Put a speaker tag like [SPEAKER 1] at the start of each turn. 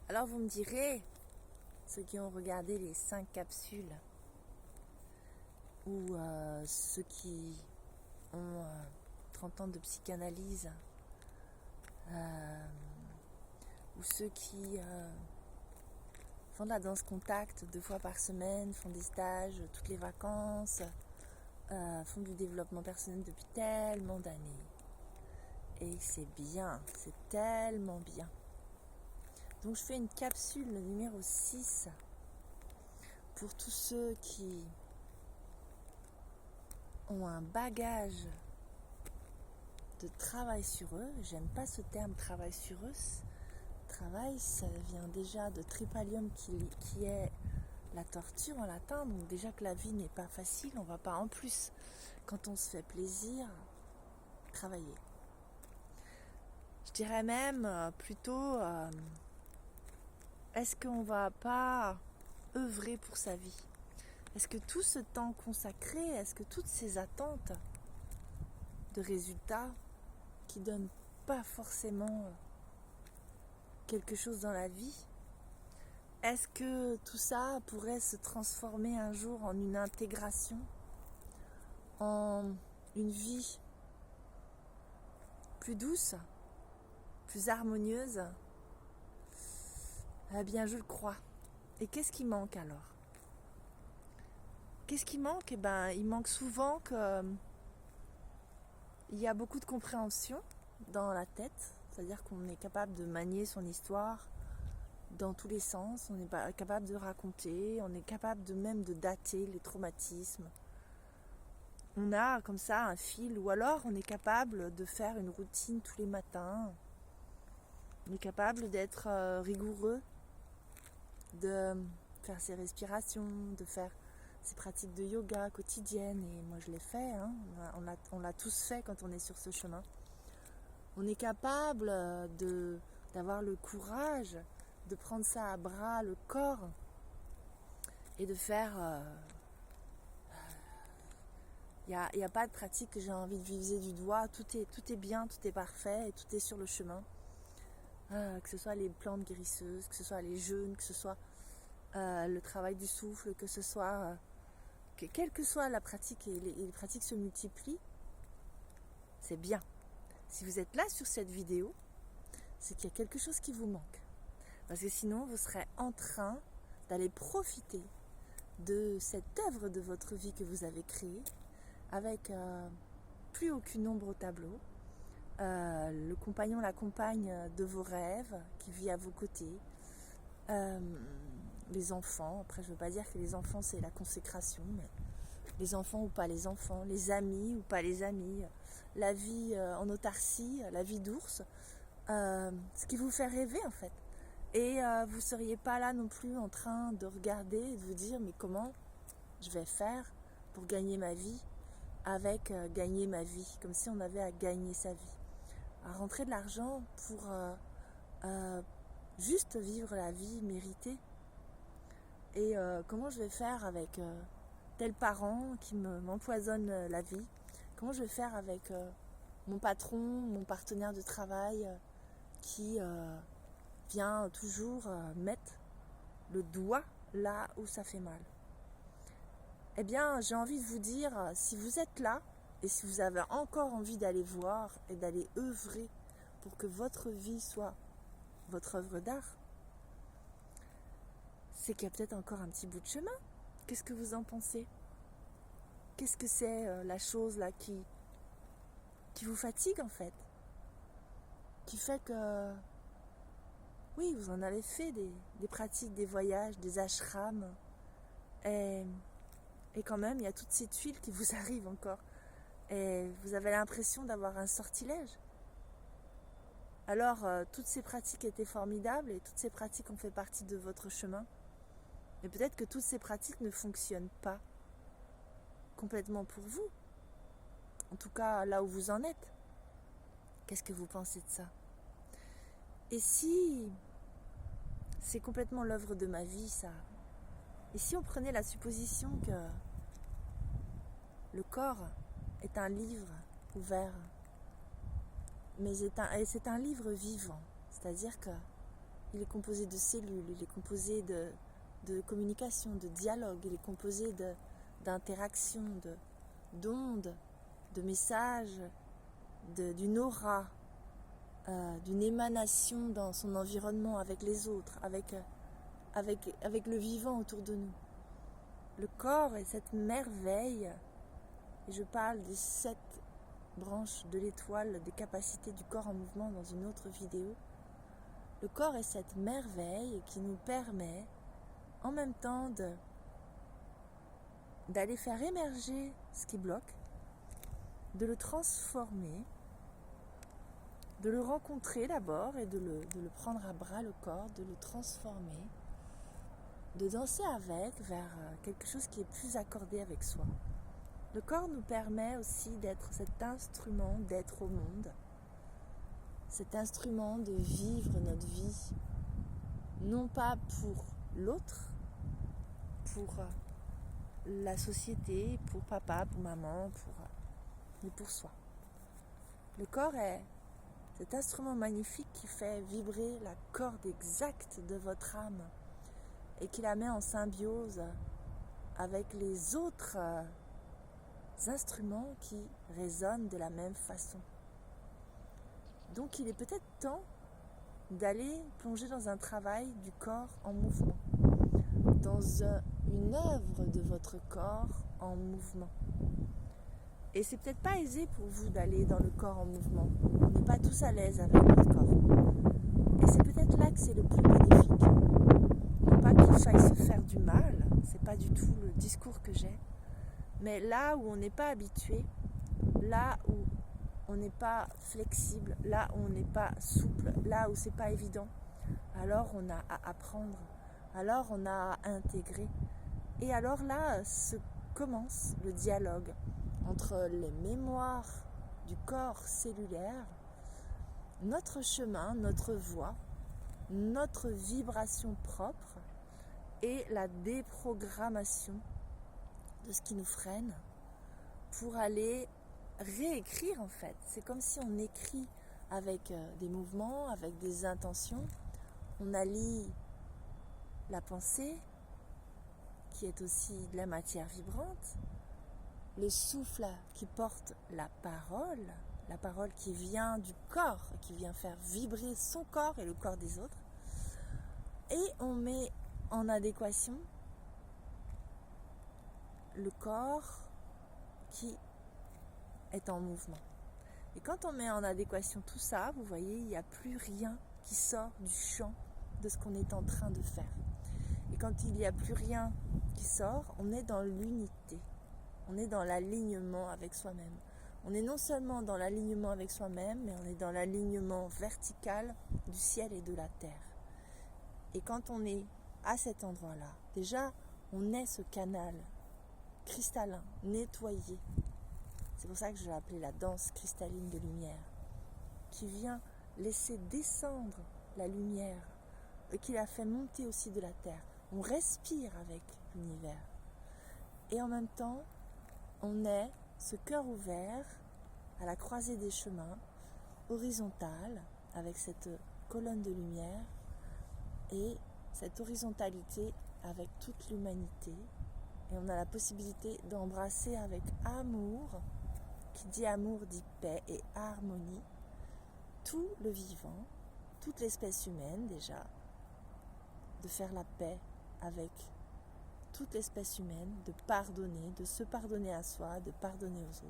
[SPEAKER 1] Alors vous me direz, ceux qui ont regardé les 5 capsules, ou ceux qui ont 30 ans de psychanalyse, ou ceux qui font de la danse contact 2 fois par semaine, font des stages toutes les vacances, font du développement personnel depuis tellement d'années. Et c'est bien, c'est tellement bien. Donc je fais une capsule numéro 6 pour tous ceux qui ont un bagage de travail sur eux. J'aime pas ce terme travail sur eux. Travail, ça vient déjà de tripalium qui est la torture en latin. Donc déjà que la vie n'est pas facile, on va pas en plus, quand on se fait plaisir, travailler. Je dirais même plutôt, est-ce qu'on va pas œuvrer pour sa vie? Est-ce que tout ce temps consacré, est-ce que toutes ces attentes de résultats qui donnent pas forcément quelque chose dans la vie, est-ce que tout ça pourrait se transformer un jour en une intégration, en une vie plus douce, plus harmonieuse? Eh bien, je le crois. Et qu'est-ce qui manque alors? Qu'est-ce qui manque? Eh bien, il manque souvent que il y a beaucoup de compréhension dans la tête, c'est-à-dire qu'on est capable de manier son histoire dans tous les sens, on est capable de raconter, on est capable même de dater les traumatismes. On a comme ça un fil, ou alors on est capable de faire une routine tous les matins, on est capable d'être rigoureux, de faire ses respirations, de faire ses pratiques de yoga quotidiennes, et moi je l'ai fait, hein. On l'a tous fait quand on est sur ce chemin. On est capable d'avoir le courage de prendre ça à bras le corps et de faire... Il n'y a pas de pratique que j'ai envie de viser du doigt, tout est bien, tout est parfait et tout est sur le chemin. Que ce soit les plantes guérisseuses, que ce soit les jeûnes, que ce soit le travail du souffle, que ce soit... quelle que soit la pratique, et les pratiques se multiplient, c'est bien. Si vous êtes là sur cette vidéo, c'est qu'il y a quelque chose qui vous manque. Parce que sinon, vous serez en train d'aller profiter de cette œuvre de votre vie que vous avez créée, avec plus aucune ombre au tableau, le compagnon, la compagne de vos rêves qui vit à vos côtés, les enfants. Après, je ne veux pas dire que les enfants c'est la consécration, mais les enfants ou pas les enfants, les amis ou pas les amis, la vie en autarcie, la vie d'ours, ce qui vous fait rêver en fait. Et vous ne seriez pas là non plus en train de regarder et de vous dire mais comment je vais faire pour gagner ma vie avec gagner ma vie, comme si on avait à gagner sa vie, à rentrer de l'argent pour juste vivre la vie méritée. Et comment je vais faire avec tel parent qui m'empoisonne la vie, comment je vais faire avec mon patron, mon partenaire de travail qui vient toujours mettre le doigt là où ça fait mal. Eh bien, j'ai envie de vous dire, si vous êtes là, et si vous avez encore envie d'aller voir et d'aller œuvrer pour que votre vie soit votre œuvre d'art, c'est qu'il y a peut-être encore un petit bout de chemin. Qu'est-ce que vous en pensez? Qu'est-ce que c'est la chose là qui vous fatigue en fait? Qui fait que, oui, vous en avez fait des pratiques, des voyages, des ashrams, et quand même, il y a toute cette tuile qui vous arrive encore. Et vous avez l'impression d'avoir un sortilège. Alors, toutes ces pratiques étaient formidables et toutes ces pratiques ont fait partie de votre chemin. Mais peut-être que toutes ces pratiques ne fonctionnent pas complètement pour vous. En tout cas, là où vous en êtes. Qu'est-ce que vous pensez de ça? Et si c'est complètement l'œuvre de ma vie, ça? Et si on prenait la supposition que le corps est un livre ouvert, mais c'est un livre vivant, c'est-à-dire que il est composé de cellules, il est composé de communication, de dialogue, il est composé d'interactions, d'ondes, de messages, d'une aura, d'une émanation dans son environnement avec les autres, avec le vivant autour de nous. Le corps est cette merveille, et je parle des 7 branches de l'étoile, des capacités du corps en mouvement dans une autre vidéo. Le corps est cette merveille qui nous permet en même temps d'aller faire émerger ce qui bloque, de le transformer, de le rencontrer d'abord et de le prendre à bras le corps, de le transformer, de danser avec vers quelque chose qui est plus accordé avec soi. Le corps nous permet aussi d'être cet instrument d'être au monde, cet instrument de vivre notre vie, non pas pour l'autre, pour la société, pour papa, pour maman, mais pour soi. Le corps est cet instrument magnifique qui fait vibrer la corde exacte de votre âme et qui la met en symbiose avec les autres instruments qui résonnent de la même façon. Donc il est peut-être temps d'aller plonger dans un travail du corps en mouvement, dans une œuvre de votre corps en mouvement. Et c'est peut-être pas aisé pour vous d'aller dans le corps en mouvement. On n'est pas tous à l'aise avec notre corps. Et c'est peut-être là que c'est le plus bénéfique. Non pas qu'il faille se faire du mal, c'est pas du tout le discours que j'ai. Mais là où on n'est pas habitué, là où on n'est pas flexible, là où on n'est pas souple, là où c'est pas évident, alors on a à apprendre, alors on a à intégrer. Et alors là commence le dialogue entre les mémoires du corps cellulaire, notre chemin, notre voix, notre vibration propre et la déprogrammation de ce qui nous freine pour aller réécrire en fait. C'est comme si on écrit avec des mouvements, avec des intentions. On allie la pensée, qui est aussi de la matière vibrante, le souffle qui porte la parole qui vient du corps, qui vient faire vibrer son corps et le corps des autres. Et on met en adéquation le corps qui est en mouvement. Et quand on met en adéquation tout ça, vous voyez, il n'y a plus rien qui sort du champ de ce qu'on est en train de faire. Et quand il n'y a plus rien qui sort, on est dans l'unité. On est dans l'alignement avec soi-même. On est non seulement dans l'alignement avec soi-même, mais on est dans l'alignement vertical du ciel et de la terre. Et quand on est à cet endroit-là, déjà, on est ce canal cristallin, nettoyé. C'est pour ça que je l'ai appelé la danse cristalline de lumière, qui vient laisser descendre la lumière et qui la fait monter aussi de la terre. On respire avec l'univers. Et en même temps, on est ce cœur ouvert à la croisée des chemins, horizontal, avec cette colonne de lumière et cette horizontalité avec toute l'humanité. Et on a la possibilité d'embrasser avec amour, qui dit amour dit paix et harmonie, tout le vivant, toute l'espèce humaine déjà, de faire la paix avec toute l'espèce humaine, de pardonner, de se pardonner à soi, de pardonner aux autres.